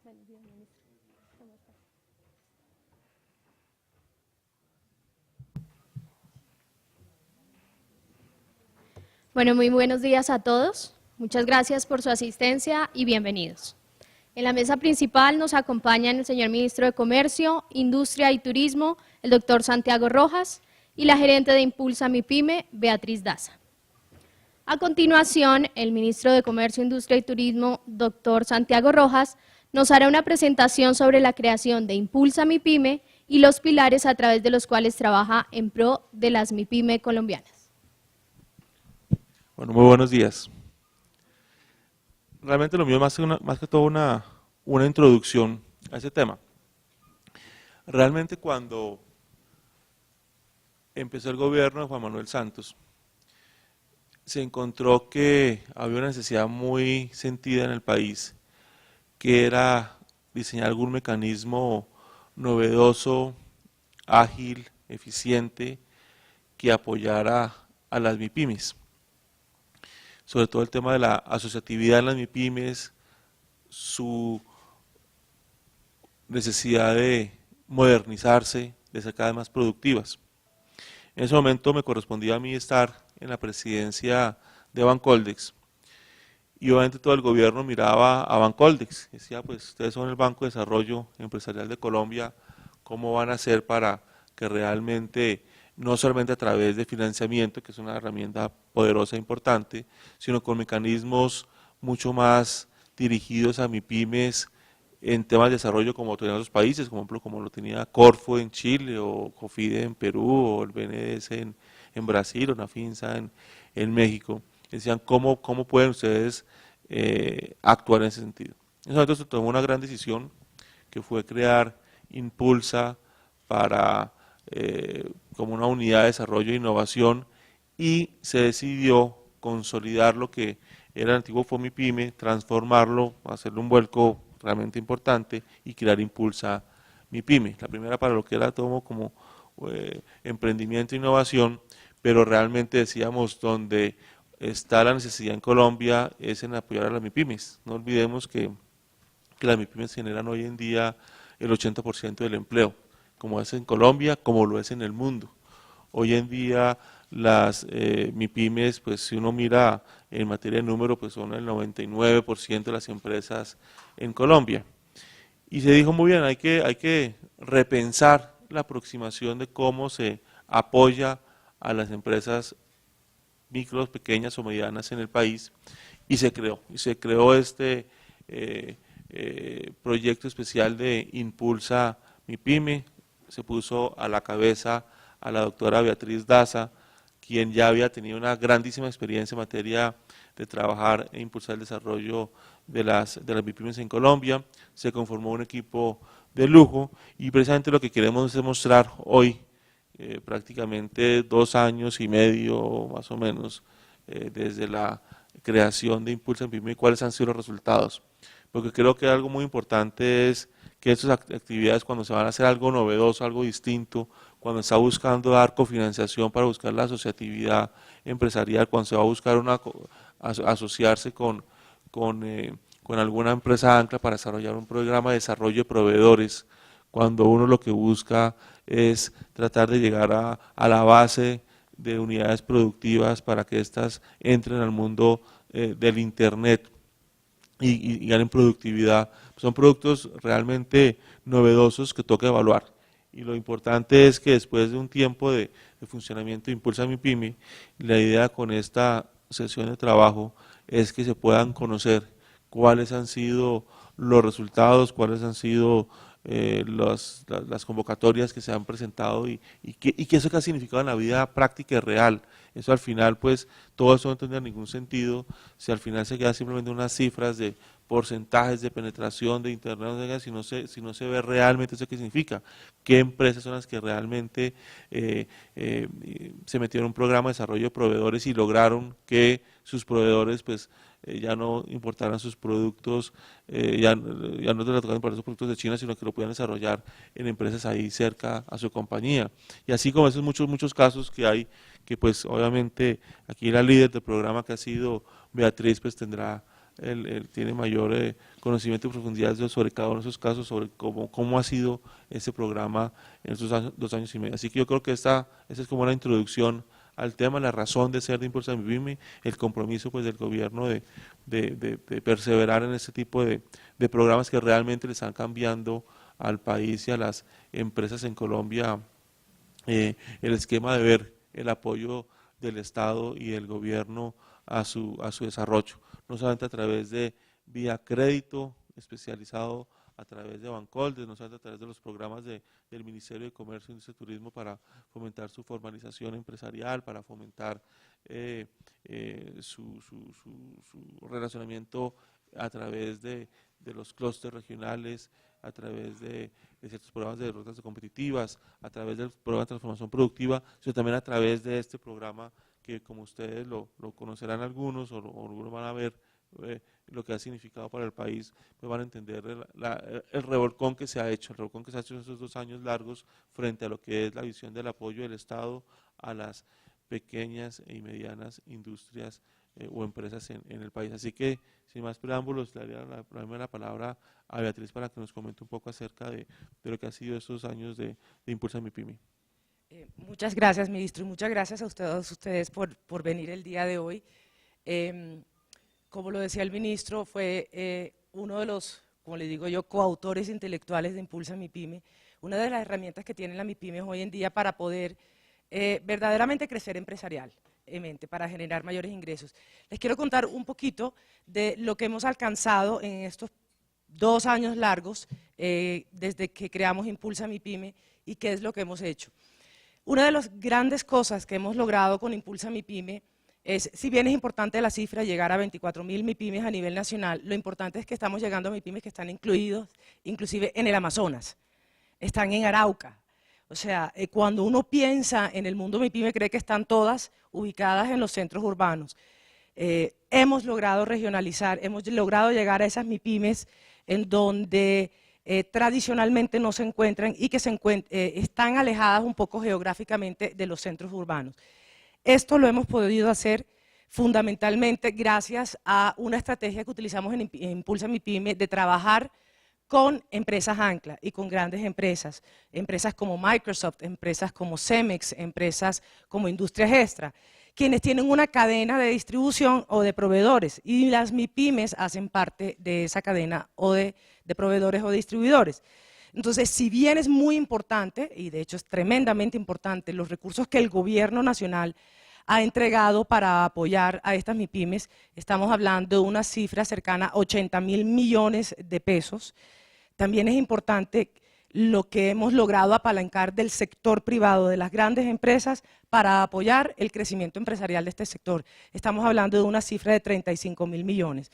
Buenos días, ministro. ¿Cómo está? Bueno, muy buenos días a todos. Muchas gracias por su asistencia y bienvenidos. En la mesa principal nos acompañan el señor Ministro de Comercio, Industria y Turismo, el doctor Santiago Rojas, y la gerente de Impulsa MIPYME, Beatriz Daza. A continuación, el Ministro de Comercio, Industria y Turismo, doctor Santiago Rojas, nos hará una presentación sobre la creación de Impulsa MIPYME y los pilares a través de los cuales trabaja en pro de las MIPYME colombianas. Bueno, muy buenos días. Realmente lo mío es más que todo una introducción a ese tema. Realmente cuando empezó el gobierno de Juan Manuel Santos, se encontró que había una necesidad muy sentida en el país, que era diseñar algún mecanismo novedoso, ágil, eficiente, que apoyara a las MIPYMES. Sobre todo el tema de la asociatividad en las MIPYMES, su necesidad de modernizarse, de ser cada vez más productivas. En ese momento me correspondía a mí estar en la presidencia de Bancoldex y obviamente todo el gobierno miraba a Bancoldex, decía pues ustedes son el Banco de Desarrollo Empresarial de Colombia, ¿cómo van a hacer para que realmente no solamente a través de financiamiento, que es una herramienta poderosa e importante, sino con mecanismos mucho más dirigidos a MIPYMES en temas de desarrollo como tenían otros países, como ejemplo como lo tenía Corfo en Chile, o COFIDE en Perú, o el BNDES en Brasil, o Nafinsa en México. Decían, ¿cómo pueden ustedes actuar en ese sentido? En ese momento se tomó una gran decisión, que fue crear Impulsa para como una unidad de desarrollo e innovación, y se decidió consolidar lo que era el antiguo FOMIPYME, transformarlo, hacerle un vuelco realmente importante y crear Impulsa MIPYME. La primera para lo que era todo como emprendimiento e innovación, pero realmente decíamos donde está la necesidad en Colombia es en apoyar a las MIPYMES. No olvidemos que las MIPYMES generan hoy en día el 80% del empleo, como es en Colombia, como lo es en el mundo. Hoy en día las MIPYMES, pues si uno mira en materia de número, pues son el 99% de las empresas en Colombia. Y se dijo muy bien, hay que repensar la aproximación de cómo se apoya a las empresas micros, pequeñas o medianas en el país, y se creó este proyecto especial de Impulsa MIPYME. Se puso a la cabeza a la doctora Beatriz Daza, quien ya había tenido una grandísima experiencia en materia de trabajar e impulsar el desarrollo de las MIPYMES en Colombia. Se conformó un equipo de lujo y precisamente lo que queremos es mostrar hoy, prácticamente 2 años y medio más o menos desde la creación de Impulsa MIPYME, cuáles han sido los resultados. Porque creo que algo muy importante es que estas actividades, cuando se van a hacer algo novedoso, algo distinto, cuando se está buscando dar cofinanciación para buscar la asociatividad empresarial, cuando se va a buscar asociarse con alguna empresa ancla para desarrollar un programa de desarrollo de proveedores, cuando uno lo que busca es tratar de llegar a la base de unidades productivas para que éstas entren al mundo del Internet y ganen productividad. Son productos realmente novedosos que toca evaluar. Y lo importante es que después de un tiempo de funcionamiento de Impulsa MIPYME, la idea con esta sesión de trabajo es que se puedan conocer cuáles han sido los resultados, cuáles han sido las convocatorias que se han presentado y qué eso que ha significado en la vida práctica y real. Eso al final, pues, todo eso no tendría ningún sentido si al final se queda simplemente unas cifras de porcentajes de penetración de Internet, si no se ve realmente eso que significa, qué empresas son las que realmente se metieron en un programa de desarrollo de proveedores y lograron que sus proveedores pues ya no importaran sus productos, ya no te tocaran importar sus productos de China, sino que lo pudieran desarrollar en empresas ahí cerca a su compañía. Y así como esos muchos casos que hay, que pues obviamente aquí la líder del programa que ha sido Beatriz pues tendrá tiene mayor conocimiento y profundidad sobre cada uno de esos casos, sobre cómo ha sido ese programa en estos 2 años y medio. Así que yo creo que esta es como una introducción al tema, la razón de ser de Impulsa Mi Pyme, el compromiso pues del gobierno de perseverar en este tipo de programas que realmente le están cambiando al país y a las empresas en Colombia el esquema de ver el apoyo del Estado y del gobierno a su desarrollo, no solamente a través de vía crédito especializado, a través de Bancoldes, no solamente a través de los programas del Ministerio de Comercio, Industria y Turismo para fomentar su formalización empresarial, para fomentar su relacionamiento a través de los clústeres regionales, a través de ciertos programas de rutas competitivas, a través del programa de transformación productiva, sino también a través de este programa que, como ustedes lo conocerán algunos o algunos van a ver lo que ha significado para el país, pues van a entender el revolcón que se ha hecho, en estos 2 años largos frente a lo que es la visión del apoyo del Estado a las pequeñas y medianas industrias o empresas en el país. Así que, sin más preámbulos, le daría la palabra a Beatriz para que nos comente un poco acerca de lo que ha sido estos años de Impulsa Mi Pyme. Muchas gracias, ministro, y muchas gracias a todos ustedes por venir el día de hoy. Como lo decía el ministro, fue uno de los, como le digo yo, coautores intelectuales de Impulsa Mi Pyme, una de las herramientas que tiene la MIPYME hoy en día para poder verdaderamente crecer empresarialmente, para generar mayores ingresos. Les quiero contar un poquito de lo que hemos alcanzado en estos 2 años largos desde que creamos Impulsa Mi Pyme y qué es lo que hemos hecho. Una de las grandes cosas que hemos logrado con Impulsa Mi Pyme es, si bien es importante la cifra, llegar a 24.000 MIPYMES a nivel nacional, lo importante es que estamos llegando a MIPYMES que están incluidos inclusive en el Amazonas, están en Arauca. O sea, cuando uno piensa en el mundo MIPYME cree que están todas ubicadas en los centros urbanos. Hemos logrado regionalizar, hemos logrado llegar a esas MIPYMES en donde tradicionalmente no se encuentran y que están alejadas un poco geográficamente de los centros urbanos. Esto lo hemos podido hacer fundamentalmente gracias a una estrategia que utilizamos en Impulsa Mi Pyme de trabajar con empresas ancla y con grandes empresas como Microsoft, empresas como Cemex, empresas como Industrias Extra, quienes tienen una cadena de distribución o de proveedores, y las MIPYMES hacen parte de esa cadena o de proveedores o distribuidores. Entonces, si bien es muy importante, y de hecho es tremendamente importante, los recursos que el gobierno nacional ha entregado para apoyar a estas MIPYMES, estamos hablando de una cifra cercana a 80.000 millones de pesos, también es importante lo que hemos logrado apalancar del sector privado, de las grandes empresas, para apoyar el crecimiento empresarial de este sector. Estamos hablando de una cifra de 35.000 millones.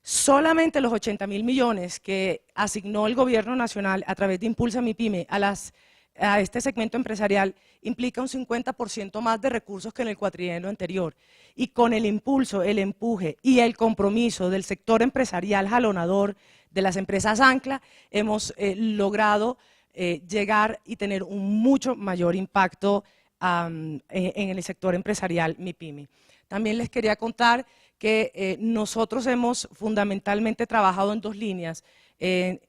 Solamente los 80.000 millones que asignó el gobierno nacional a través de Impulsa Mi Pyme a este segmento empresarial implica un 50% más de recursos que en el cuatrienio anterior. Y con el impulso, el empuje y el compromiso del sector empresarial jalonador, de las empresas ancla, hemos logrado llegar y tener un mucho mayor impacto en el sector empresarial MIPYME. También les quería contar que nosotros hemos fundamentalmente trabajado en 2 líneas, en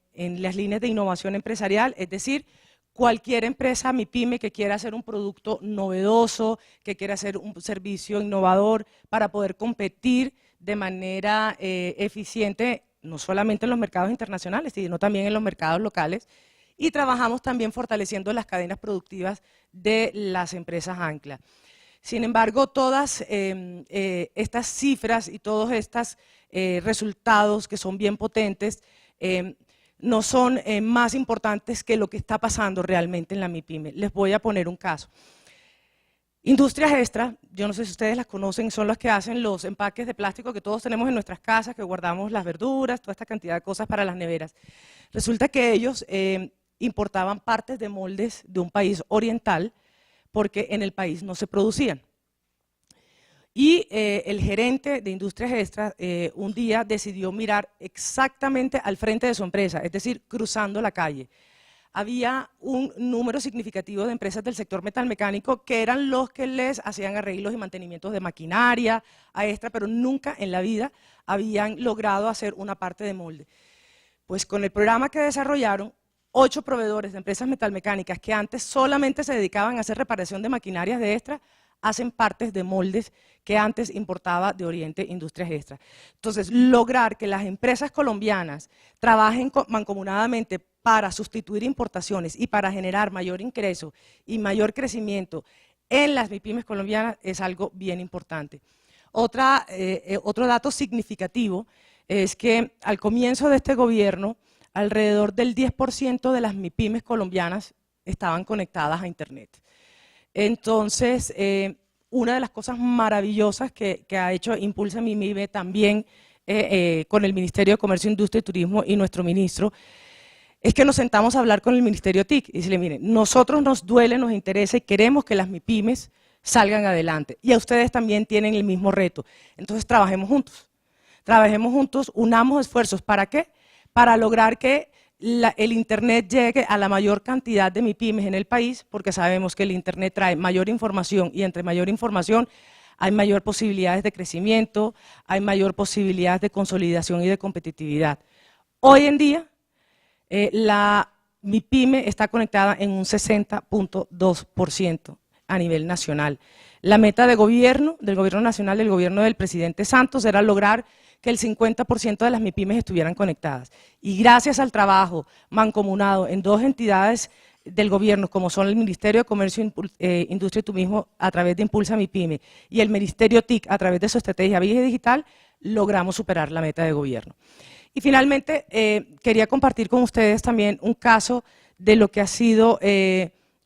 las líneas de innovación empresarial, es decir, cualquier empresa MIPYME que quiera hacer un producto novedoso, que quiera hacer un servicio innovador para poder competir de manera eficiente, no solamente en los mercados internacionales, sino también en los mercados locales, y trabajamos también fortaleciendo las cadenas productivas de las empresas ancla. Sin embargo, todas estas cifras y todos estos resultados que son bien potentes no son más importantes que lo que está pasando realmente en la MIPYME. Les voy a poner un caso. Industrias Extra, yo no sé si ustedes las conocen, son las que hacen los empaques de plástico que todos tenemos en nuestras casas, que guardamos las verduras, toda esta cantidad de cosas para las neveras. Resulta que ellos importaban partes de moldes de un país oriental porque en el país no se producían. Y el gerente de Industrias Extra un día decidió mirar exactamente al frente de su empresa, es decir, cruzando la calle. Había un número significativo de empresas del sector metalmecánico que eran los que les hacían arreglos y mantenimientos de maquinaria a Extra, pero nunca en la vida habían logrado hacer una parte de molde. Pues con el programa que desarrollaron, 8 proveedores de empresas metalmecánicas que antes solamente se dedicaban a hacer reparación de maquinarias de Extra, hacen partes de moldes que antes importaba de Oriente Industrias Extra. Entonces, lograr que las empresas colombianas trabajen mancomunadamente para sustituir importaciones y para generar mayor ingreso y mayor crecimiento en las MIPYMES colombianas es algo bien importante. Otro dato significativo es que al comienzo de este gobierno, alrededor del 10% de las MIPYMES colombianas estaban conectadas a Internet. Entonces, una de las cosas maravillosas que ha hecho Impulsa Mi PYME también con el Ministerio de Comercio, Industria y Turismo y nuestro ministro, es que nos sentamos a hablar con el Ministerio TIC y decirle, miren, nosotros nos duele, nos interesa y queremos que las MIPYMES salgan adelante. Y a ustedes también tienen el mismo reto. Entonces, trabajemos juntos, unamos esfuerzos. ¿Para qué? Para lograr que el Internet llegue a la mayor cantidad de MIPYMES en el país, porque sabemos que el Internet trae mayor información y entre mayor información hay mayor posibilidades de crecimiento, hay mayor posibilidades de consolidación y de competitividad. Hoy en día, la MIPYME está conectada en un 60.2% a nivel nacional. La meta de gobierno, del gobierno nacional, del gobierno del presidente Santos, era lograr que el 50% de las MIPYMES estuvieran conectadas. Y gracias al trabajo mancomunado en 2 entidades del gobierno, como son el Ministerio de Comercio, Industria y Turismo a través de Impulsa Mi PYME y el Ministerio TIC a través de su estrategia Vía Digital, logramos superar la meta de gobierno. Y finalmente, quería compartir con ustedes también un caso de lo que ha sido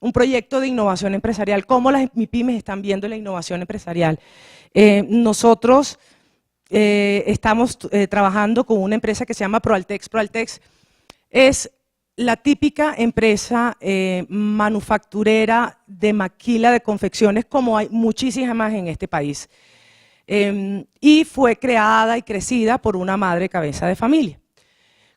un proyecto de innovación empresarial, cómo las MIPYMES están viendo la innovación empresarial. Nosotros estamos trabajando con una empresa que se llama Proaltex. Proaltex es la típica empresa manufacturera de maquila de confecciones, como hay muchísimas más en este país. Y fue creada y crecida por una madre cabeza de familia.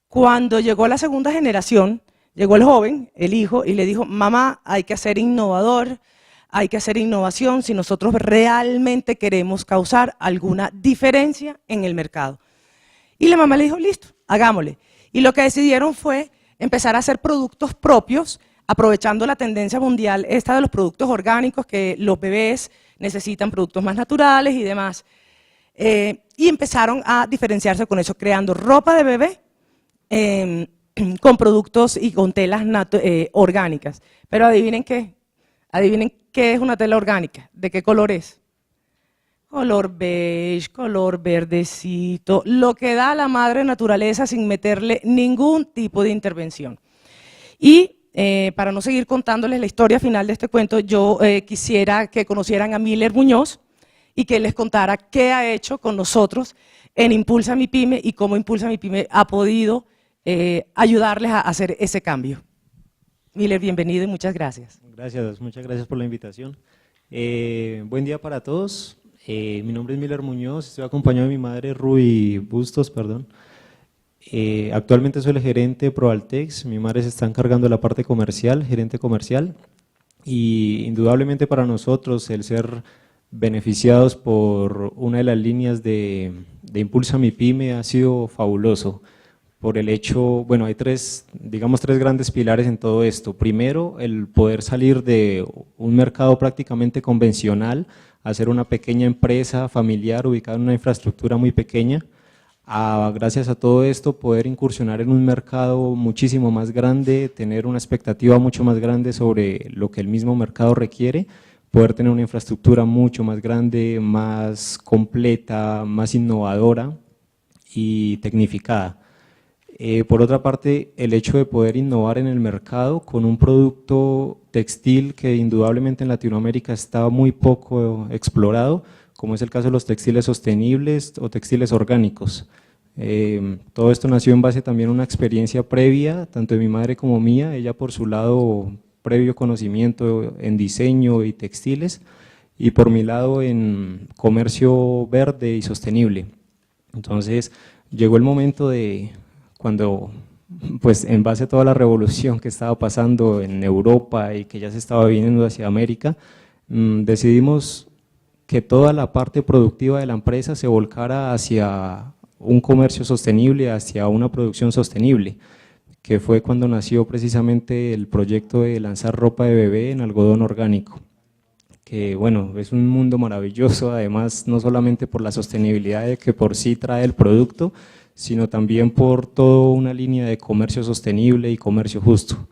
Cuando llegó la segunda generación, llegó el joven, el hijo, y le dijo, mamá, hay que ser innovador, hay que hacer innovación si nosotros realmente queremos causar alguna diferencia en el mercado. Y la mamá le dijo, listo, hagámosle. Y lo que decidieron fue empezar a hacer productos propios, aprovechando la tendencia mundial esta de los productos orgánicos, que los bebés necesitan productos más naturales y demás. Y empezaron a diferenciarse con eso, creando ropa de bebé con productos y con telas orgánicas. Pero adivinen qué es una tela orgánica, ¿de qué color es? Color beige, color verdecito, lo que da la madre naturaleza sin meterle ningún tipo de intervención. Y para no seguir contándoles la historia final de este cuento, yo quisiera que conocieran a Miller Muñoz y que les contara qué ha hecho con nosotros en Impulsa Mi PYME y cómo Impulsa Mi PYME ha podido ayudarles a hacer ese cambio. Miller, bienvenido y muchas gracias. Gracias, muchas gracias por la invitación. Buen día para todos. Mi nombre es Miller Muñoz, estoy acompañado de mi madre Ruby Bustos, perdón. Actualmente soy el gerente de Proaltex, mi madre se está encargando de la parte comercial, gerente comercial, y indudablemente para nosotros el ser beneficiados por una de las líneas de Impulsa Mi PYME ha sido fabuloso, por el hecho, bueno, hay tres grandes pilares en todo esto. Primero, el poder salir de un mercado prácticamente convencional a ser una pequeña empresa familiar ubicada en una infraestructura muy pequeña, gracias a todo esto poder incursionar en un mercado muchísimo más grande, tener una expectativa mucho más grande sobre lo que el mismo mercado requiere, poder tener una infraestructura mucho más grande, más completa, más innovadora y tecnificada. Por otra parte, el hecho de poder innovar en el mercado con un producto textil que indudablemente en Latinoamérica está muy poco explorado, como es el caso de los textiles sostenibles o textiles orgánicos. Todo esto nació en base también a una experiencia previa, tanto de mi madre como mía, ella por su lado previo conocimiento en diseño y textiles, y por mi lado en comercio verde y sostenible. Entonces llegó el momento de cuando, pues en base a toda la revolución que estaba pasando en Europa y que ya se estaba viniendo hacia América, decidimos que toda la parte productiva de la empresa se volcara hacia un comercio sostenible hacia una producción sostenible, que fue cuando nació precisamente el proyecto de lanzar ropa de bebé en algodón orgánico, que bueno, es un mundo maravilloso, además no solamente por la sostenibilidad de que por sí trae el producto, sino también por toda una línea de comercio sostenible y comercio justo.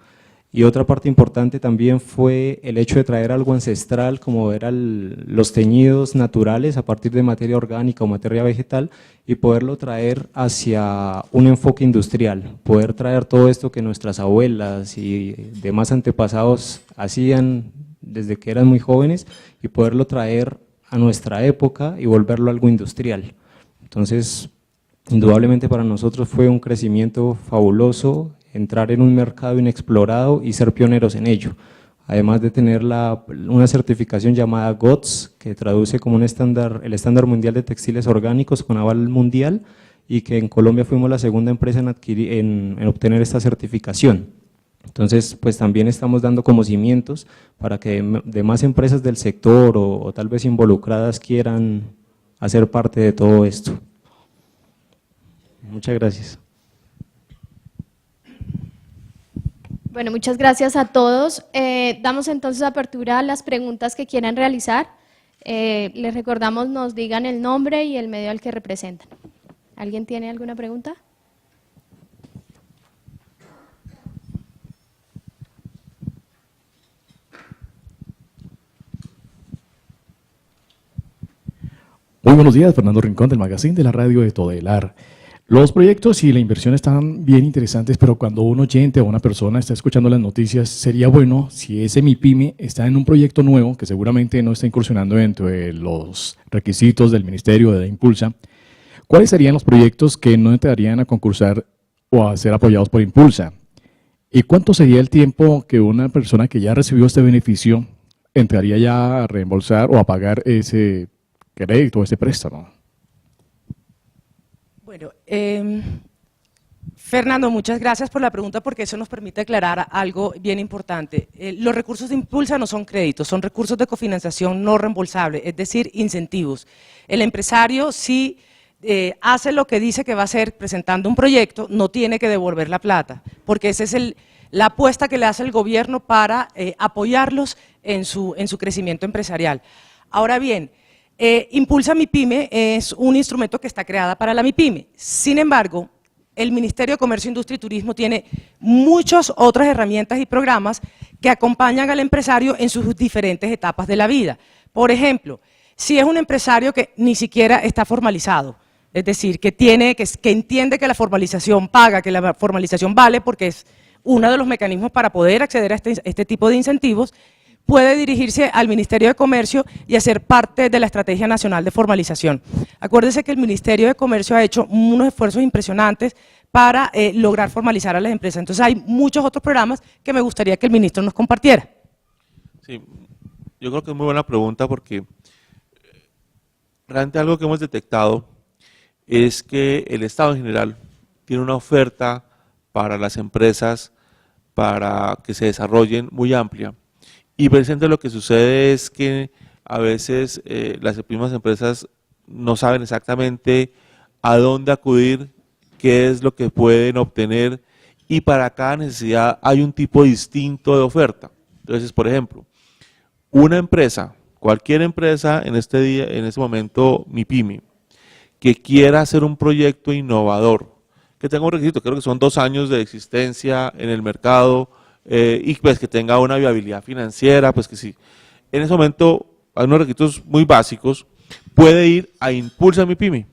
Y otra parte importante también fue el hecho de traer algo ancestral, como eran los teñidos naturales a partir de materia orgánica o materia vegetal, y poderlo traer hacia un enfoque industrial, poder traer todo esto que nuestras abuelas y demás antepasados hacían desde que eran muy jóvenes, y poderlo traer a nuestra época y volverlo algo industrial. Entonces, indudablemente para nosotros fue un crecimiento fabuloso, entrar en un mercado inexplorado y ser pioneros en ello, además de tener una certificación llamada GOTS, que traduce como el estándar mundial de textiles orgánicos con aval mundial, y que en Colombia fuimos la segunda empresa en obtener esta certificación. Entonces, pues también estamos dando como cimientos para que demás empresas del sector o tal vez involucradas quieran hacer parte de todo esto. Muchas gracias. Bueno, muchas gracias a todos. Damos entonces apertura a las preguntas que quieran realizar. Les recordamos nos digan el nombre y el medio al que representan. ¿Alguien tiene alguna pregunta? Muy buenos días, Fernando Rincón del Magazine de la Radio de Todelar. Los proyectos y la inversión están bien interesantes, pero cuando un oyente o una persona está escuchando las noticias, sería bueno si ese MIPYME está en un proyecto nuevo, que seguramente no está incursionando dentro de los requisitos del Ministerio de Impulsa. ¿Cuáles serían los proyectos que no entrarían a concursar o a ser apoyados por Impulsa? ¿Y cuánto sería el tiempo que una persona que ya recibió este beneficio entraría ya a reembolsar o a pagar ese crédito, ese préstamo? Bueno, Fernando, muchas gracias por la pregunta, porque eso nos permite aclarar algo bien importante. Los recursos de Impulsa no son créditos, son recursos de cofinanciación no reembolsables, es decir, incentivos. El empresario, si hace lo que dice que va a hacer presentando un proyecto, no tiene que devolver la plata, porque esa es la apuesta que le hace el gobierno para apoyarlos en su crecimiento empresarial. Ahora bien, Impulsa MIPYME es un instrumento que está creado para la MIPYME. Sin embargo, el Ministerio de Comercio, Industria y Turismo tiene muchas otras herramientas y programas que acompañan al empresario en sus diferentes etapas de la vida. Por ejemplo, si es un empresario que ni siquiera está formalizado, es decir, que entiende que la formalización paga, que la formalización vale, porque es uno de los mecanismos para poder acceder a este tipo de incentivos, puede dirigirse al Ministerio de Comercio y hacer parte de la Estrategia Nacional de Formalización. Acuérdese que el Ministerio de Comercio ha hecho unos esfuerzos impresionantes para lograr formalizar a las empresas. Entonces hay muchos otros programas que me gustaría que el ministro nos compartiera. Sí, yo creo que es muy buena pregunta, porque realmente algo que hemos detectado es que el Estado en general tiene una oferta para las empresas para que se desarrollen muy amplia. Y presente lo que sucede es que a veces las mismas empresas no saben exactamente a dónde acudir, qué es lo que pueden obtener, y para cada necesidad hay un tipo distinto de oferta. Entonces, por ejemplo, una empresa, cualquier empresa en este momento, MIPYME, que quiera hacer un proyecto innovador, que tenga un requisito, creo que son 2 años de existencia en el mercado, y pues que tenga una viabilidad financiera, pues que sí. En ese momento hay unos requisitos muy básicos, puede ir a Impulsa MIPYME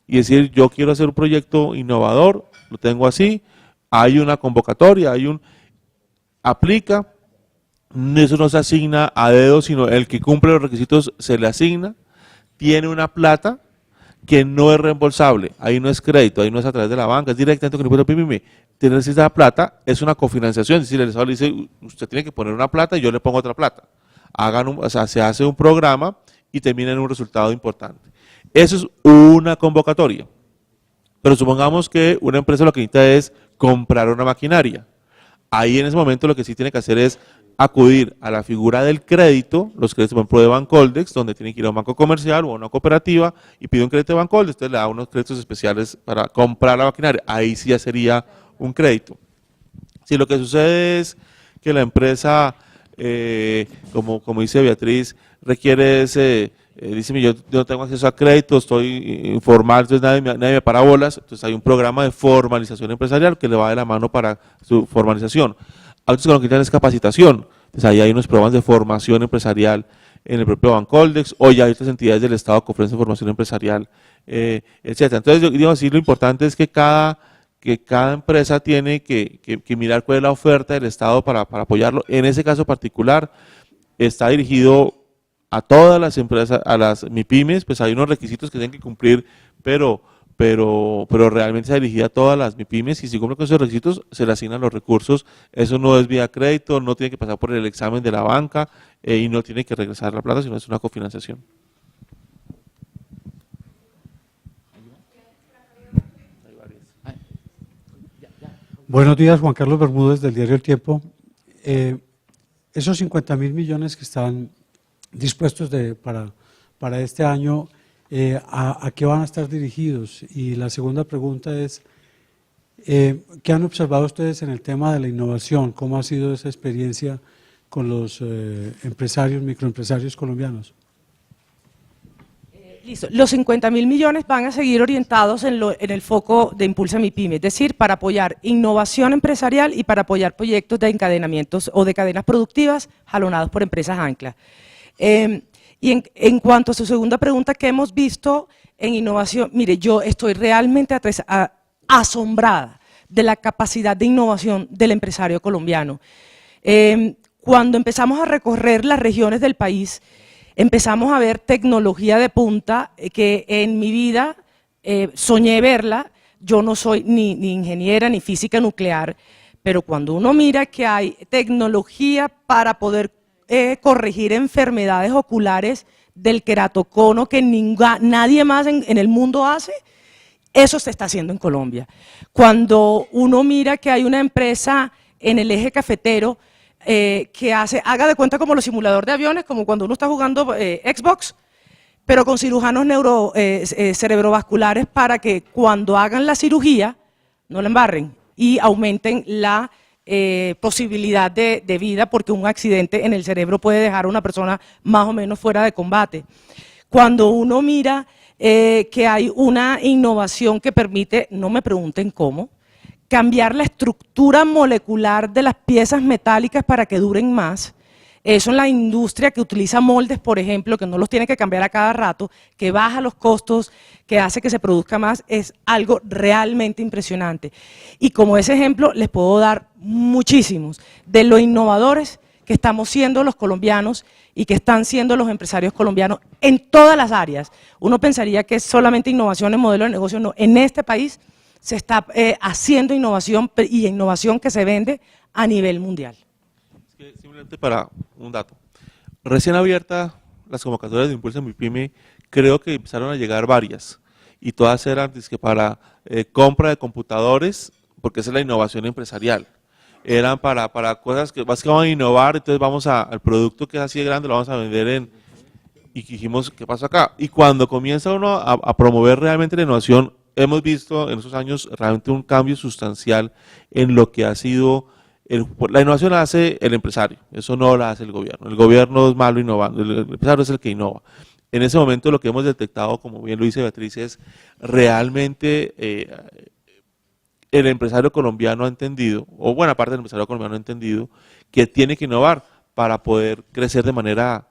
y decir: yo quiero hacer un proyecto innovador, lo tengo así, hay una convocatoria, aplica, eso no se asigna a dedo, sino el que cumple los requisitos se le asigna, tiene una plata que no es reembolsable, ahí no es crédito, ahí no es a través de la banca, es directamente con Impulsa MIPYME. Tiene esa plata, es una cofinanciación, es decir, el Estado le dice: usted tiene que poner una plata y yo le pongo otra plata. Se hace un programa y termina en un resultado importante. Eso es una convocatoria. Pero supongamos que una empresa lo que necesita es comprar una maquinaria. Ahí en ese momento lo que sí tiene que hacer es acudir a la figura del crédito, los créditos, por ejemplo, de Bancoldex, donde tienen que ir a un banco comercial o a una cooperativa y pide un crédito de Bancoldex, entonces le da unos créditos especiales para comprar la maquinaria, ahí sí ya sería un crédito. Si lo que sucede es que la empresa, como dice Beatriz, requiere ese, dice, yo no tengo acceso a crédito, estoy informal, entonces nadie me para bolas, entonces hay un programa de formalización empresarial que le va de la mano para su formalización. Otros con lo que tienen es capacitación, entonces ahí hay unos programas de formación empresarial en el propio Bancoldex, o ya hay otras entidades del Estado que ofrecen formación empresarial, etcétera. Entonces, yo digo así, lo importante es que cada empresa tiene que mirar cuál es la oferta del Estado para apoyarlo. En ese caso particular, está dirigido a todas las empresas, a las MIPYMES, pues hay unos requisitos que tienen que cumplir, pero realmente está dirigida a todas las MIPYMES y si cumplen con esos requisitos, se le asignan los recursos. Eso no es vía crédito, no tiene que pasar por el examen de la banca y no tiene que regresar la plata, sino es una cofinanciación. Buenos días, Juan Carlos Bermúdez del diario El Tiempo. Esos 50.000 millones que están dispuestos para este año, ¿a qué van a estar dirigidos? Y la segunda pregunta es, ¿qué han observado ustedes en el tema de la innovación? ¿Cómo ha sido esa experiencia con los empresarios, microempresarios colombianos? Listo. Los 50.000 millones van a seguir orientados en el foco de Impulsa Mi Pyme, es decir, para apoyar innovación empresarial y para apoyar proyectos de encadenamientos o de cadenas productivas jalonados por empresas ancla. Y en cuanto a su segunda pregunta, que hemos visto en innovación, mire, yo estoy realmente asombrada de la capacidad de innovación del empresario colombiano. Cuando empezamos a recorrer las regiones del país, empezamos a ver tecnología de punta que en mi vida soñé verla. Yo no soy ni ingeniera ni física nuclear, pero cuando uno mira que hay tecnología para poder corregir enfermedades oculares del queratocono que nadie más en el mundo hace, eso se está haciendo en Colombia. Cuando uno mira que hay una empresa en el eje cafetero que haga de cuenta como los simuladores de aviones, como cuando uno está jugando Xbox, pero con cirujanos cerebrovasculares para que cuando hagan la cirugía no la embarren y aumenten la posibilidad de vida, porque un accidente en el cerebro puede dejar a una persona más o menos fuera de combate. Cuando uno mira que hay una innovación que permite, no me pregunten cómo, cambiar la estructura molecular de las piezas metálicas para que duren más. Eso en la industria que utiliza moldes, por ejemplo, que no los tiene que cambiar a cada rato, que baja los costos, que hace que se produzca más, es algo realmente impresionante. Y como ese ejemplo les puedo dar muchísimos de lo innovadores que estamos siendo los colombianos y que están siendo los empresarios colombianos en todas las áreas. Uno pensaría que es solamente innovación en modelo de negocio, no, en este país se está haciendo innovación y innovación que se vende a nivel mundial. Simplemente para un dato, recién abierta las convocatorias de Impulsa Mi Pyme, creo que empezaron a llegar varias y todas eran que para compra de computadores, porque esa es la innovación empresarial, eran para cosas que básicamente van a innovar, entonces vamos al producto que es así de grande, lo vamos a vender y dijimos, ¿qué pasa acá? Y cuando comienza uno a promover realmente la innovación, hemos visto en esos años realmente un cambio sustancial en lo que ha sido, la innovación la hace el empresario, eso no la hace el gobierno es malo innovando, el empresario es el que innova. En ese momento lo que hemos detectado, como bien lo dice Beatriz, es realmente el empresario colombiano ha entendido, o buena parte del empresario colombiano ha entendido, que tiene que innovar para poder crecer de manera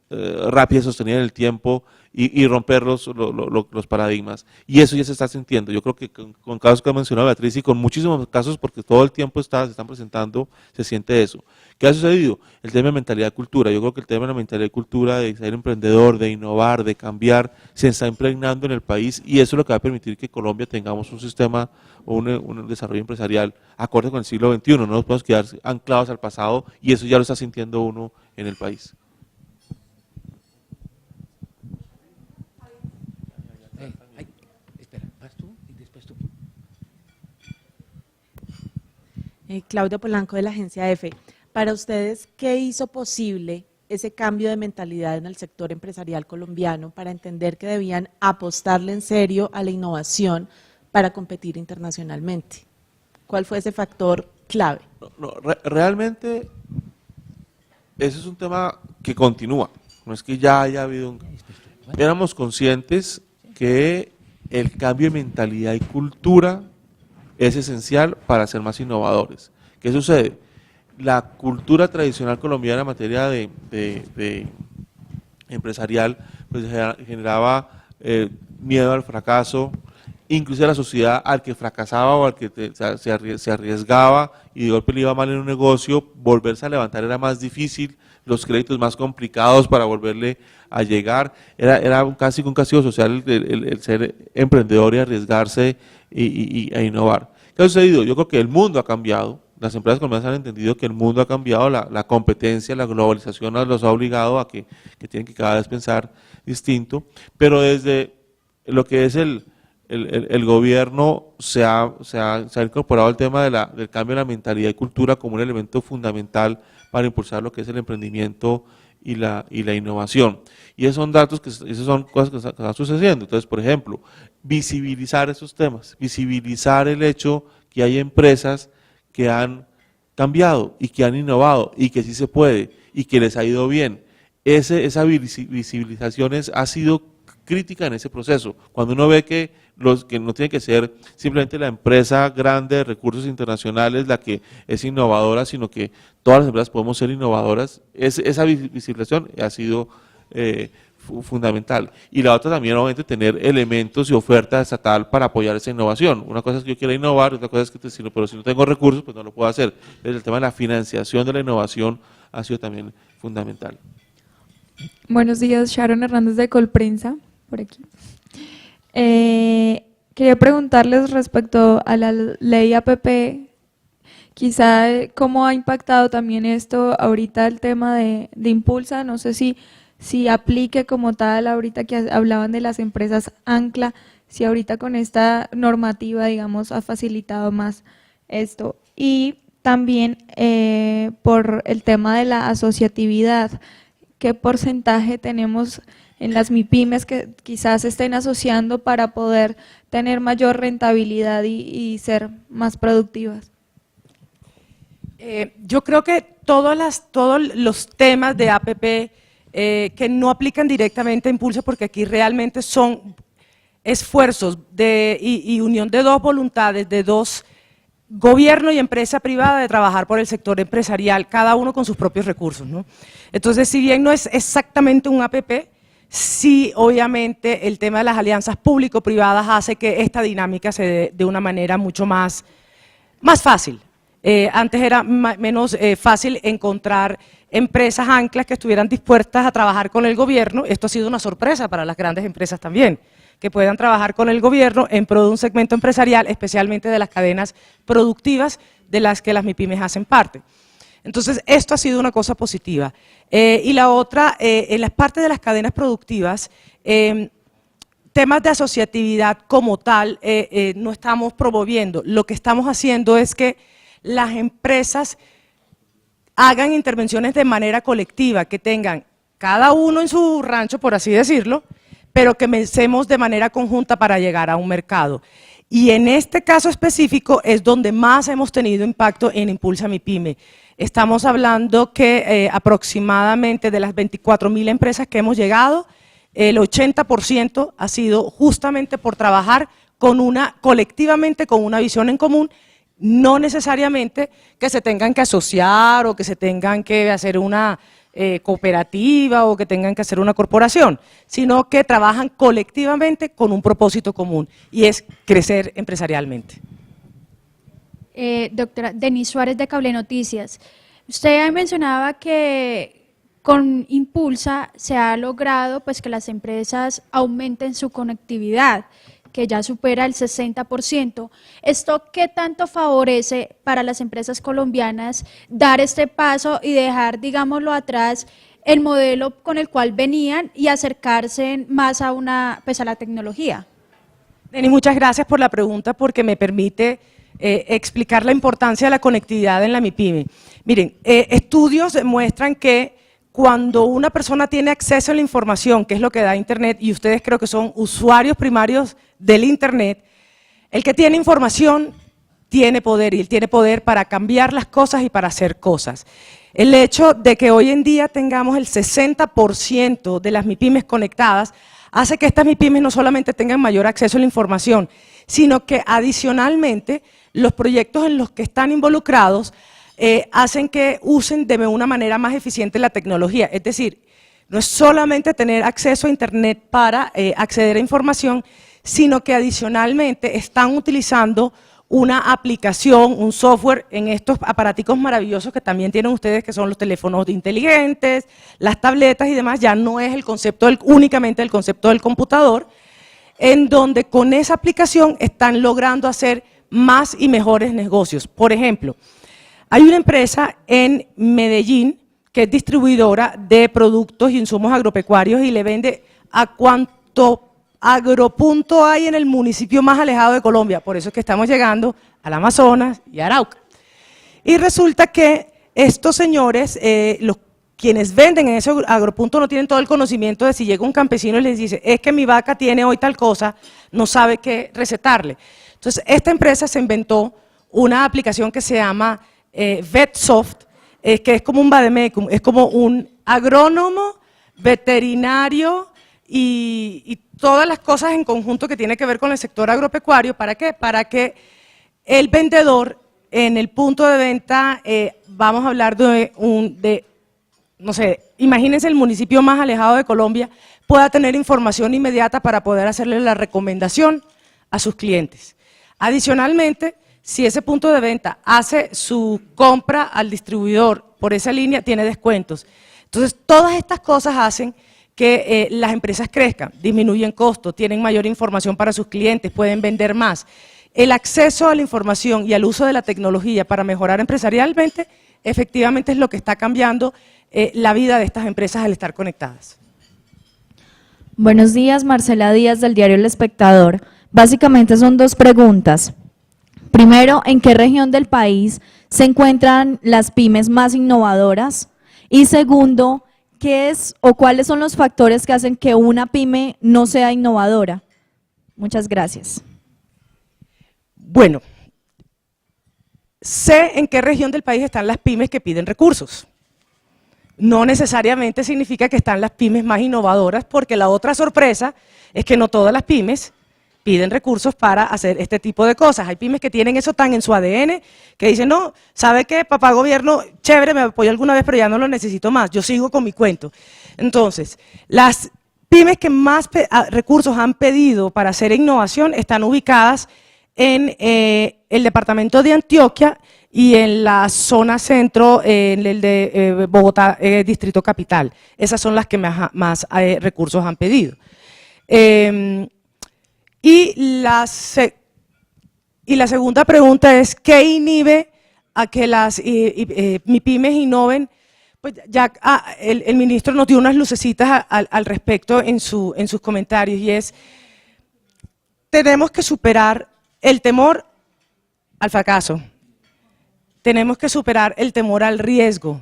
rápida y sostenida en el tiempo y romper los paradigmas. Y eso ya se está sintiendo. Yo creo que con casos que ha mencionado Beatriz y con muchísimos casos, porque todo el tiempo se están presentando, se siente eso. ¿Qué ha sucedido? El tema de mentalidad y cultura. Yo creo que el tema de la mentalidad y cultura, de ser emprendedor, de innovar, de cambiar, se está impregnando en el país y eso es lo que va a permitir que Colombia tengamos un sistema o un desarrollo empresarial acorde con el siglo XXI. No nos podemos quedar anclados al pasado y eso ya lo está sintiendo uno en el país. Claudia Polanco de la agencia EFE. Para ustedes, ¿qué hizo posible ese cambio de mentalidad en el sector empresarial colombiano para entender que debían apostarle en serio a la innovación para competir internacionalmente? ¿Cuál fue ese factor clave? Realmente ese es un tema que continúa, no es que ya haya habido un... Éramos conscientes que el cambio de mentalidad y cultura es esencial para ser más innovadores. ¿Qué sucede? La cultura tradicional colombiana en materia de empresarial pues generaba miedo al fracaso, incluso la sociedad al que fracasaba o al que se arriesgaba y de golpe le iba mal en un negocio, volverse a levantar era más difícil, los créditos más complicados para volverle a llegar, era casi un castigo social el ser emprendedor y arriesgarse e innovar. ¿Qué ha sucedido? Yo creo que el mundo ha cambiado, las empresas colombianas han entendido que el mundo ha cambiado, la competencia, la globalización los ha obligado a que tienen que cada vez pensar distinto, pero desde lo que es el gobierno se ha incorporado el tema del cambio de la mentalidad y cultura como un elemento fundamental para impulsar lo que es el emprendimiento y la innovación. Y esos son datos, esas son cosas que están sucediendo. Entonces, por ejemplo, visibilizar esos temas, visibilizar el hecho que hay empresas que han cambiado y que han innovado y que sí se puede y que les ha ido bien. Esa visibilización ha sido crítica en ese proceso. Cuando uno ve que no tiene que ser simplemente la empresa grande de recursos internacionales la que es innovadora, sino que todas las empresas podemos ser innovadoras, esa visibilización ha sido fundamental. Y la otra también, obviamente, tener elementos y oferta estatal para apoyar esa innovación. Una cosa es que yo quiera innovar, otra cosa es que pero si no tengo recursos, pues no lo puedo hacer. Entonces, el tema de la financiación de la innovación ha sido también fundamental. Buenos días, Sharon Hernández de Colprensa, por aquí. Quería preguntarles respecto a la ley APP, quizá cómo ha impactado también esto ahorita el tema de Impulsa, no sé si aplique como tal, ahorita que hablaban de las empresas ancla, si ahorita con esta normativa, digamos, ha facilitado más esto. Y también por el tema de la asociatividad, ¿qué porcentaje tenemos en las MIPYMES que quizás se estén asociando para poder tener mayor rentabilidad y ser más productivas? Yo creo que todos los temas de APP que no aplican directamente a Impulsa, porque aquí realmente son esfuerzos y unión de dos voluntades, de dos gobierno y empresa privada, de trabajar por el sector empresarial, cada uno con sus propios recursos, ¿no? Entonces, si bien no es exactamente un APP, sí, obviamente, el tema de las alianzas público-privadas hace que esta dinámica se dé de una manera mucho más fácil. Antes era menos fácil encontrar empresas anclas que estuvieran dispuestas a trabajar con el gobierno. Esto ha sido una sorpresa para las grandes empresas también, que puedan trabajar con el gobierno en pro de un segmento empresarial, especialmente de las cadenas productivas de las que las MIPYMES hacen parte. Entonces, esto ha sido una cosa positiva. Y la otra, en las partes de las cadenas productivas, temas de asociatividad como tal no estamos promoviendo. Lo que estamos haciendo es que las empresas hagan intervenciones de manera colectiva, que tengan cada uno en su rancho, por así decirlo, pero que pensemos de manera conjunta para llegar a un mercado. Y en este caso específico es donde más hemos tenido impacto en Impulsa MIPYME. Estamos hablando que aproximadamente de las 24.000 empresas que hemos llegado, el 80% ha sido justamente por trabajar colectivamente con una visión en común, no necesariamente que se tengan que asociar o que se tengan que hacer una cooperativa o que tengan que hacer una corporación, sino que trabajan colectivamente con un propósito común y es crecer empresarialmente. Doctora Denise Suárez de Cable Noticias, usted mencionaba que con Impulsa se ha logrado pues que las empresas aumenten su conectividad, que ya supera el 60%. ¿Esto qué tanto favorece para las empresas colombianas dar este paso y dejar, digámoslo atrás, el modelo con el cual venían y acercarse más a la tecnología? Denny, muchas gracias por la pregunta porque me permite explicar la importancia de la conectividad en la MIPYME. Miren, estudios demuestran que cuando una persona tiene acceso a la información, que es lo que da Internet, y ustedes creo que son usuarios primarios del Internet, el que tiene información tiene poder, y él tiene poder para cambiar las cosas y para hacer cosas. El hecho de que hoy en día tengamos el 60% de las MIPYMES conectadas hace que estas MIPYMES no solamente tengan mayor acceso a la información, sino que adicionalmente los proyectos en los que están involucrados hacen que usen de una manera más eficiente la tecnología. Es decir, no es solamente tener acceso a Internet para acceder a información, sino que adicionalmente están utilizando una aplicación, un software en estos aparaticos maravillosos que también tienen ustedes, que son los teléfonos inteligentes, las tabletas y demás. Ya no es el concepto únicamente el concepto del computador, en donde con esa aplicación están logrando hacer más y mejores negocios. Por ejemplo, hay una empresa en Medellín que es distribuidora de productos y insumos agropecuarios y le vende a cuanto agropunto hay en el municipio más alejado de Colombia. Por eso es que estamos llegando al Amazonas y a Arauca. Y resulta que estos señores, quienes venden en ese agropunto, no tienen todo el conocimiento de si llega un campesino y les dice, es que mi vaca tiene hoy tal cosa, no sabe qué recetarle. Entonces, esta empresa se inventó una aplicación que se llama VetSoft, que es como un vademecum, es como un agrónomo, veterinario y todas las cosas en conjunto que tiene que ver con el sector agropecuario. ¿Para qué? Para que el vendedor en el punto de venta, vamos a hablar no sé, imagínense el municipio más alejado de Colombia, pueda tener información inmediata para poder hacerle la recomendación a sus clientes. Adicionalmente, si ese punto de venta hace su compra al distribuidor por esa línea, tiene descuentos. Entonces, todas estas cosas hacen que las empresas crezcan, disminuyen costos, tienen mayor información para sus clientes, pueden vender más. El acceso a la información y al uso de la tecnología para mejorar empresarialmente, efectivamente es lo que está cambiando la vida de estas empresas al estar conectadas. Buenos días, Marcela Díaz del diario El Espectador. Básicamente son dos preguntas. Primero, ¿en qué región del país se encuentran las pymes más innovadoras? Y segundo, ¿qué es o cuáles son los factores que hacen que una pyme no sea innovadora? Muchas gracias. Bueno, sé en qué región del país están las pymes que piden recursos. No necesariamente significa que están las pymes más innovadoras, porque la otra sorpresa es que no todas las pymes piden recursos para hacer este tipo de cosas. Hay pymes que tienen eso tan en su ADN que dicen, no, ¿sabe qué? Papá gobierno, chévere, me apoyó alguna vez, pero ya no lo necesito más, yo sigo con mi cuento. Entonces, las pymes que más recursos han pedido para hacer innovación están ubicadas en el departamento de Antioquia y en la zona centro, en el de Bogotá, Distrito Capital. Esas son las que más recursos han pedido. Y la segunda pregunta es, ¿qué inhibe a que las MIPYMES innoven? Pues ya el ministro nos dio unas lucecitas al respecto en sus comentarios, y es, tenemos que superar el temor al fracaso, tenemos que superar el temor al riesgo,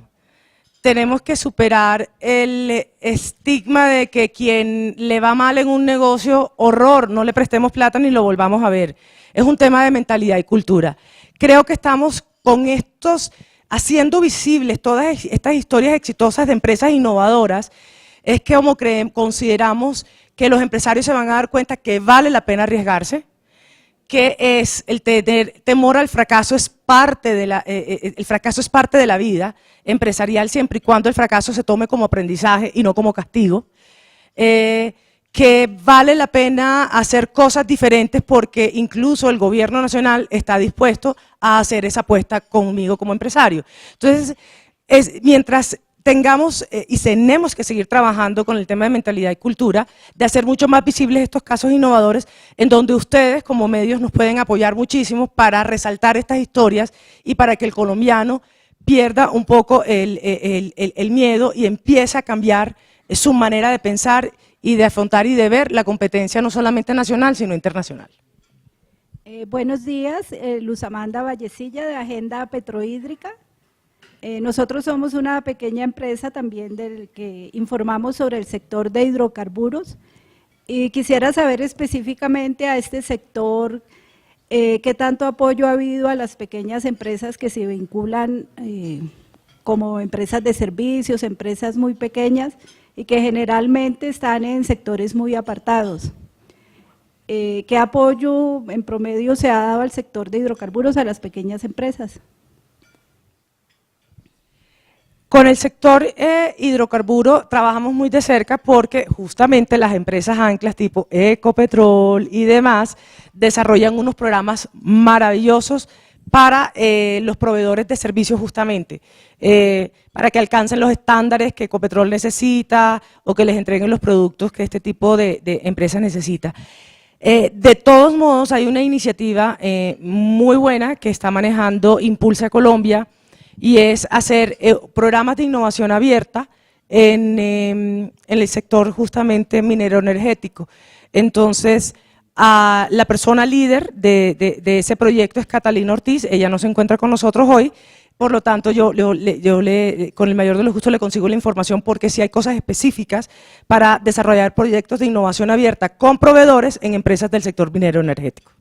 tenemos que superar el estigma de que quien le va mal en un negocio, horror, no le prestemos plata ni lo volvamos a ver. Es un tema de mentalidad y cultura. Creo que estamos con haciendo visibles todas estas historias exitosas de empresas innovadoras, es que como consideramos que los empresarios se van a dar cuenta que vale la pena arriesgarse, que es el tener temor al fracaso el fracaso es parte de la vida empresarial, siempre y cuando el fracaso se tome como aprendizaje y no como castigo, que vale la pena hacer cosas diferentes porque incluso el gobierno nacional está dispuesto a hacer esa apuesta conmigo como empresario. Entonces, mientras tengamos y tenemos que seguir trabajando con el tema de mentalidad y cultura, de hacer mucho más visibles estos casos innovadores, en donde ustedes como medios nos pueden apoyar muchísimo para resaltar estas historias y para que el colombiano pierda un poco el miedo y empiece a cambiar su manera de pensar y de afrontar y de ver la competencia no solamente nacional, sino internacional. Buenos días, Luz Amanda Vallecilla de Agenda Petrohídrica. Nosotros somos una pequeña empresa también del que informamos sobre el sector de hidrocarburos y quisiera saber específicamente a este sector qué tanto apoyo ha habido a las pequeñas empresas que se vinculan como empresas de servicios, empresas muy pequeñas y que generalmente están en sectores muy apartados. ¿Qué apoyo en promedio se ha dado al sector de hidrocarburos a las pequeñas empresas? Con el sector hidrocarburo trabajamos muy de cerca porque justamente las empresas anclas tipo Ecopetrol y demás desarrollan unos programas maravillosos para los proveedores de servicios justamente, para que alcancen los estándares que Ecopetrol necesita o que les entreguen los productos que este tipo de empresas necesita. De todos modos, hay una iniciativa muy buena que está manejando Impulsa Colombia y es hacer programas de innovación abierta en el sector justamente minero energético. Entonces, la persona líder de ese proyecto es Catalina Ortiz, ella no se encuentra con nosotros hoy, por lo tanto yo con el mayor de los gustos le consigo la información porque sí hay cosas específicas para desarrollar proyectos de innovación abierta con proveedores en empresas del sector minero energético.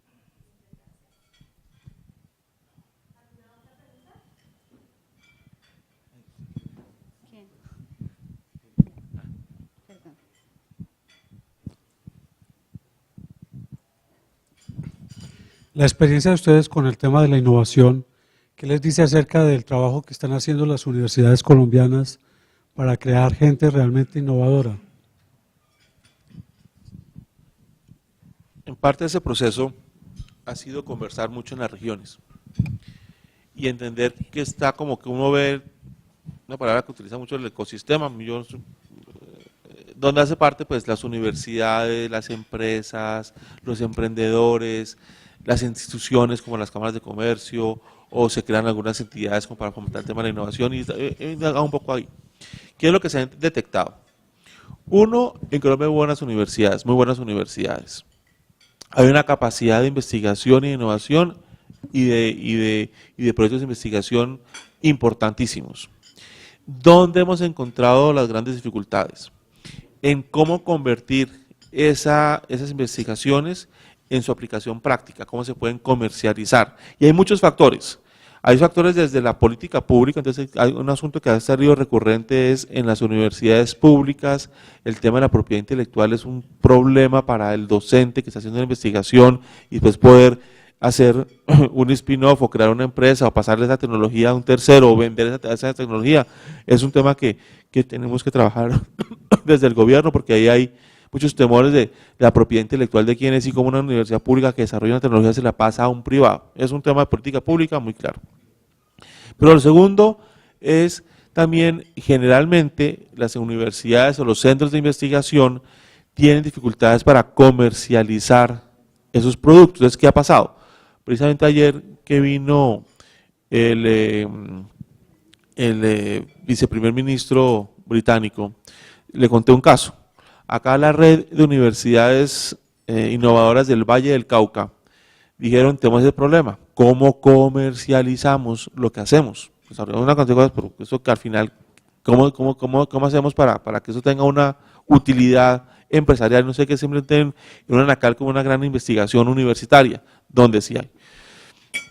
La experiencia de ustedes con el tema de la innovación, ¿qué les dice acerca del trabajo que están haciendo las universidades colombianas para crear gente realmente innovadora? En parte de ese proceso ha sido conversar mucho en las regiones y entender que está como que uno ve, una palabra que utiliza mucho el ecosistema, donde hace parte pues las universidades, las empresas, los emprendedores, las instituciones como las cámaras de comercio, o se crean algunas entidades como para fomentar el tema de la innovación y haga un poco ahí. ¿Qué es lo que se ha detectado? Uno, en Colombia hay buenas universidades, muy buenas universidades. Hay una capacidad de investigación y de innovación y de proyectos de investigación importantísimos. ¿Dónde hemos encontrado las grandes dificultades? En cómo convertir esas investigaciones en su aplicación práctica, cómo se pueden comercializar. Y hay muchos factores. Hay factores desde la política pública, entonces hay un asunto que ha salido recurrente es en las universidades públicas, el tema de la propiedad intelectual es un problema para el docente que está haciendo una investigación y después poder hacer un spin-off o crear una empresa o pasarle esa tecnología a un tercero o vender esa tecnología. Es un tema que tenemos que trabajar desde el gobierno porque ahí hay muchos temores de la propiedad intelectual de quienes y como una universidad pública que desarrolla una tecnología se la pasa a un privado. Es un tema de política pública muy claro. Pero lo segundo es también generalmente las universidades o los centros de investigación tienen dificultades para comercializar esos productos. Entonces, ¿qué ha pasado? Precisamente ayer que vino el viceprimer ministro británico, le conté un caso. Acá la red de universidades innovadoras del Valle del Cauca dijeron, tenemos ese problema, ¿cómo comercializamos lo que hacemos? Pues hablamos una cantidad de cosas, pero eso que al final, ¿cómo hacemos para que eso tenga una utilidad empresarial? No sé, que simplemente en una Nacal como una gran investigación universitaria, donde sí hay.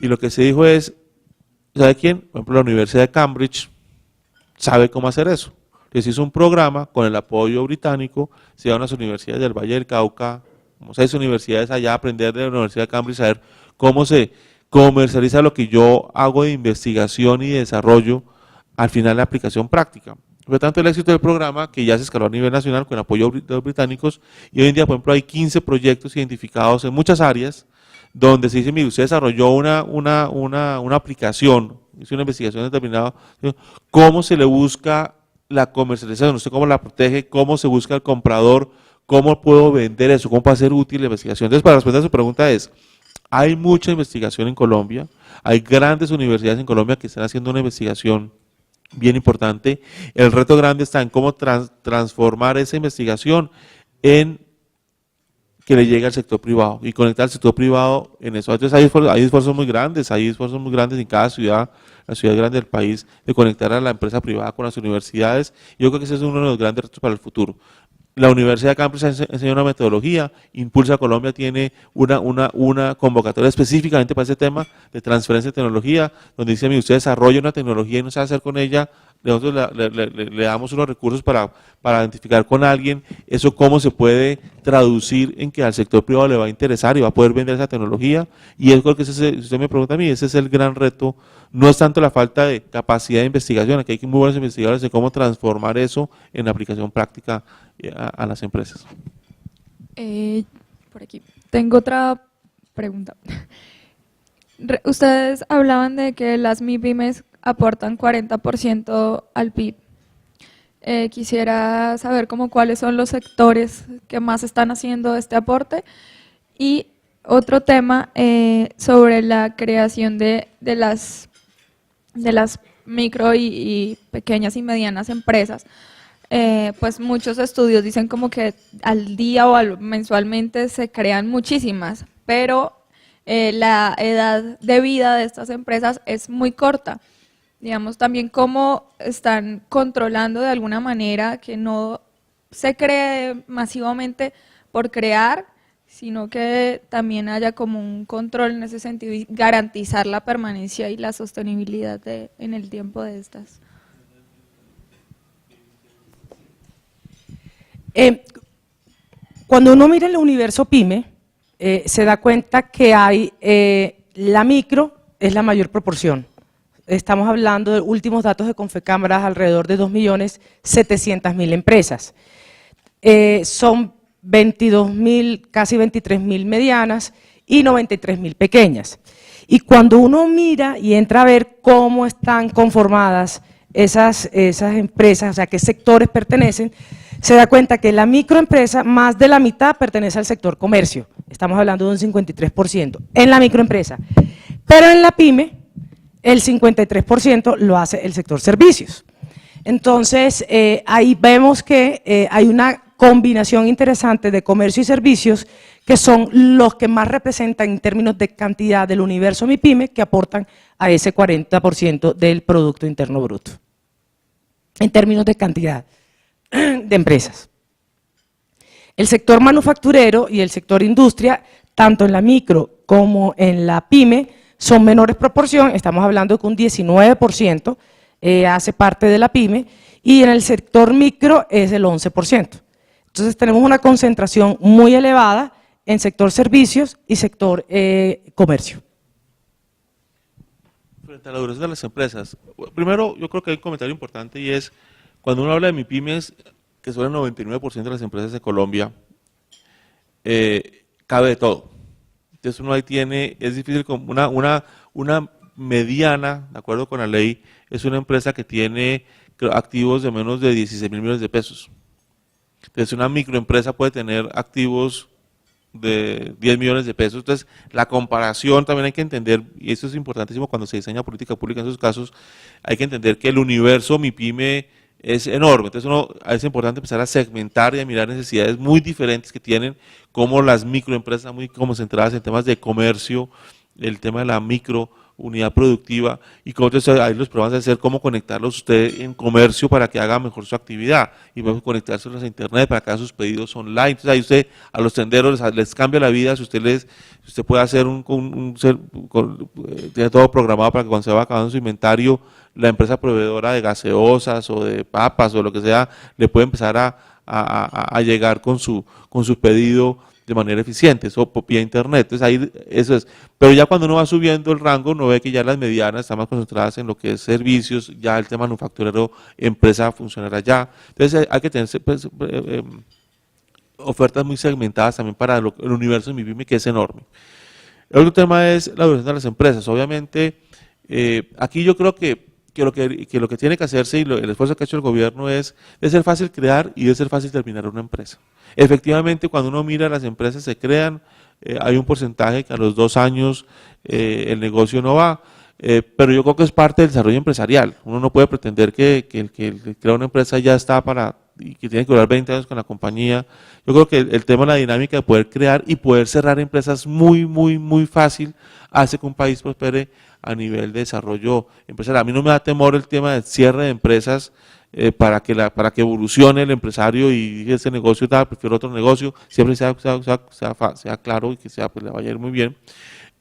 Y lo que se dijo es, ¿sabe quién? Por ejemplo, la Universidad de Cambridge sabe cómo hacer eso. Les hizo un programa con el apoyo británico, se iban a las universidades del Valle del Cauca, como 6 universidades allá, a aprender de la Universidad de Cambridge, saber cómo se comercializa lo que yo hago de investigación y de desarrollo, al final la aplicación práctica. Fue tanto el éxito del programa que ya se escaló a nivel nacional con el apoyo de los británicos y hoy en día, por ejemplo, hay 15 proyectos identificados en muchas áreas donde se dice, mire, usted desarrolló una aplicación, hizo una investigación determinada, ¿cómo se le busca la comercialización? ¿Usted cómo la protege? ¿Cómo se busca el comprador? ¿Cómo puedo vender eso? ¿Cómo puede ser útil la investigación? Entonces, para responder a su pregunta es, hay mucha investigación en Colombia, hay grandes universidades en Colombia que están haciendo una investigación bien importante. El reto grande está en cómo transformar esa investigación en que le llegue al sector privado y conectar al sector privado en eso. Entonces hay esfuerzos muy grandes en cada ciudad, la ciudad grande del país, de conectar a la empresa privada con las universidades. Yo creo que ese es uno de los grandes retos para el futuro. La Universidad de Campus enseña una metodología, Impulsa Colombia tiene una convocatoria específicamente para ese tema de transferencia de tecnología, donde dice, usted desarrolla una tecnología y no sabe hacer con ella, nosotros le damos unos recursos para identificar con alguien eso cómo se puede traducir en que al sector privado le va a interesar y va a poder vender esa tecnología, y es porque si usted me pregunta a mí, ese es el gran reto. No es tanto la falta de capacidad de investigación, aquí hay muy buenos investigadores de cómo transformar eso en aplicación práctica a las empresas. Por aquí. Tengo otra pregunta. Ustedes hablaban de que las MIPYMES aportan 40% al PIB. Quisiera saber cuáles son los sectores que más están haciendo este aporte. Y otro tema sobre la creación de las micro y pequeñas y medianas empresas. Pues muchos estudios dicen que al día o mensualmente se crean muchísimas, pero la edad de vida de estas empresas es muy corta. Digamos, también cómo están controlando de alguna manera que no se cree masivamente por crear, sino que también haya un control en ese sentido y garantizar la permanencia y la sostenibilidad en el tiempo de estas. Cuando uno mira el universo PYME, se da cuenta que hay, la micro es la mayor proporción. Estamos hablando de últimos datos de Confecámaras, alrededor de 2.700.000 empresas. Son 22.000, casi 23.000 medianas y 93.000 pequeñas. Y cuando uno mira y entra a ver cómo están conformadas esas empresas, o sea, qué sectores pertenecen, se da cuenta que la microempresa, más de la mitad pertenece al sector comercio. Estamos hablando de un 53% en la microempresa. Pero en la PYME, el 53% lo hace el sector servicios. Entonces, ahí vemos que hay una combinación interesante de comercio y servicios que son los que más representan en términos de cantidad del universo MIPYME, que aportan a ese 40% del Producto Interno Bruto, en términos de cantidad de empresas. El sector manufacturero y el sector industria, tanto en la micro como en la PYME, son menores proporción, estamos hablando de que un 19% hace parte de la PYME, y en el sector micro es el 11%. Entonces tenemos una concentración muy elevada en sector servicios y sector comercio. Frente a la duración de las empresas, primero yo creo que hay un comentario importante y es, cuando uno habla de MIPYMES, que son el 99% de las empresas de Colombia, cabe de todo. Entonces uno ahí tiene, es difícil, una mediana, de acuerdo con la ley, es una empresa que tiene activos de menos de 16.000 millones de pesos. Entonces una microempresa puede tener activos de 10 millones de pesos. Entonces la comparación también hay que entender, y esto es importantísimo cuando se diseña política pública en esos casos, hay que entender que el universo MIPYME es enorme. Entonces es importante empezar a segmentar y a mirar necesidades muy diferentes que tienen, como las microempresas muy concentradas en temas de comercio, el tema de la micro unidad productiva, y cómo entonces ahí los programas de hacer cómo conectarlos usted en comercio para que haga mejor su actividad, y luego conectárselos a internet para que haga sus pedidos online. Entonces ahí usted a los tenderos les cambia la vida, si usted puede hacer tiene todo programado para que cuando se va acabando su inventario, la empresa proveedora de gaseosas o de papas o lo que sea, le puede empezar a llegar con su pedido de manera eficiente, eso vía internet. Entonces ahí eso es. Pero ya cuando uno va subiendo el rango, uno ve que ya las medianas están más concentradas en lo que es servicios, ya el tema manufacturero, empresa funcionará ya. Entonces hay que tener ofertas muy segmentadas también para el universo de MIPYME, que es enorme. El otro tema es la duración de las empresas. Obviamente, aquí yo creo que lo que tiene que hacerse y el esfuerzo que ha hecho el gobierno es de ser fácil crear y de ser fácil terminar una empresa. Efectivamente, cuando uno mira las empresas se crean, hay un porcentaje que a los 2 años el negocio no va, pero yo creo que es parte del desarrollo empresarial. Uno no puede pretender que el que crea una empresa ya está para y que tiene que durar 20 años con la compañía. Yo creo que el tema de la dinámica de poder crear y poder cerrar empresas muy fácil hace que un país prospere a nivel de desarrollo empresarial. A mí no me da temor el tema del cierre de empresas para que evolucione el empresario y dije, ese negocio tal, prefiero otro negocio, siempre sea claro y que pues, le vaya a ir muy bien.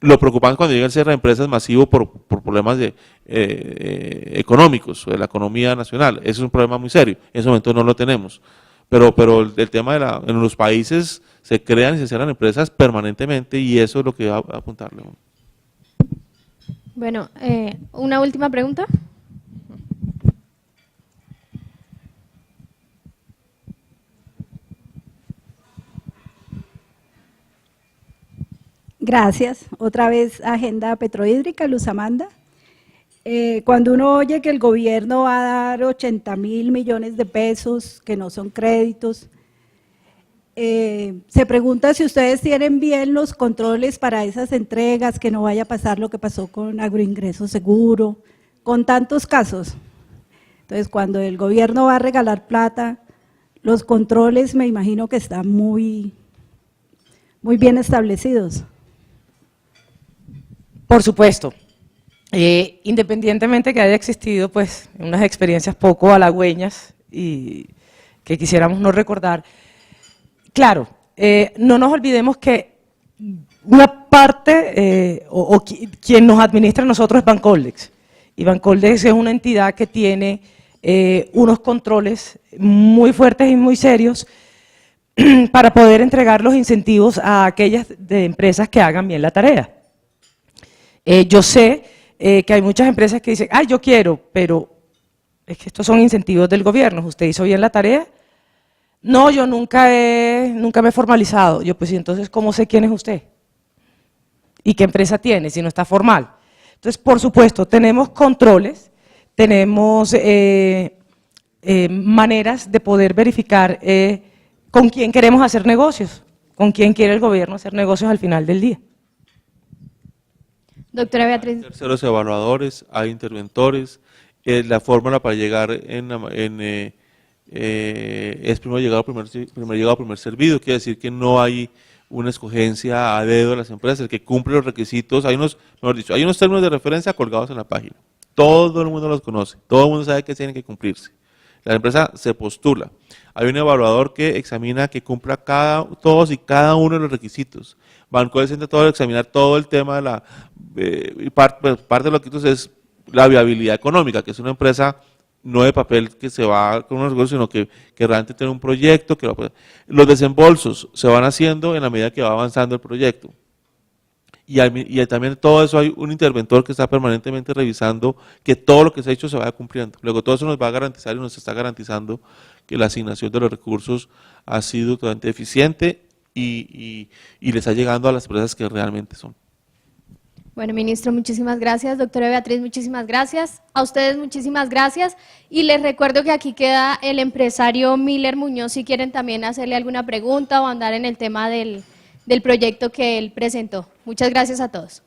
Lo preocupante es cuando llega el cierre de empresas masivo por problemas económicos o de la economía nacional. Eso es un problema muy serio. En ese momento no lo tenemos. Pero el tema en los países se crean y se cierran empresas permanentemente y eso es lo que va a apuntarle. Bueno, una última pregunta. Gracias. Otra vez Agenda Petrohídrica, Luz Amanda. Cuando uno oye que el gobierno va a dar 80.000 millones de pesos, que no son créditos, se pregunta si ustedes tienen bien los controles para esas entregas, que no vaya a pasar lo que pasó con Agroingreso Seguro, con tantos casos. Entonces, cuando el gobierno va a regalar plata, los controles me imagino que están muy bien establecidos. Por supuesto, independientemente que haya existido pues unas experiencias poco halagüeñas y que quisiéramos no recordar, claro, no nos olvidemos que una parte quien nos administra a nosotros es Bancoldex, y Bancoldex es una entidad que tiene unos controles muy fuertes y muy serios para poder entregar los incentivos a aquellas empresas que hagan bien la tarea. Yo sé que hay muchas empresas que dicen, yo quiero, pero es que estos son incentivos del gobierno, ¿usted hizo bien la tarea? No, yo nunca me he formalizado. Yo, pues, ¿y entonces cómo sé quién es usted? ¿Y qué empresa tiene si no está formal? Entonces, por supuesto, tenemos controles, tenemos maneras de poder verificar con quién queremos hacer negocios, con quién quiere el gobierno hacer negocios al final del día. Doctora Beatriz. Hay terceros evaluadores, hay interventores, la fórmula para llegar es primero llegado, primer servido, quiere decir que no hay una escogencia a dedo de las empresas, el que cumple los requisitos, hay unos términos de referencia colgados en la página, todo el mundo los conoce, todo el mundo sabe que tienen que cumplirse, la empresa se postula, hay un evaluador que examina que cumpla todos y cada uno de los requisitos, Bancoldex entra todo a examinar todo el tema de parte de lo que es la viabilidad económica, que es una empresa no de papel que se va con unos negocios, sino que realmente tiene un proyecto. Los desembolsos se van haciendo en la medida que va avanzando el proyecto. Y también todo eso hay un interventor que está permanentemente revisando que todo lo que se ha hecho se vaya cumpliendo. Luego todo eso nos va a garantizar y nos está garantizando que la asignación de los recursos ha sido totalmente eficiente y le está llegando a las empresas que realmente son. Bueno, ministro, muchísimas gracias. Doctora Beatriz, muchísimas gracias. A ustedes, muchísimas gracias. Y les recuerdo que aquí queda el empresario Miller Muñoz, si quieren también hacerle alguna pregunta o andar en el tema del proyecto que él presentó. Muchas gracias a todos.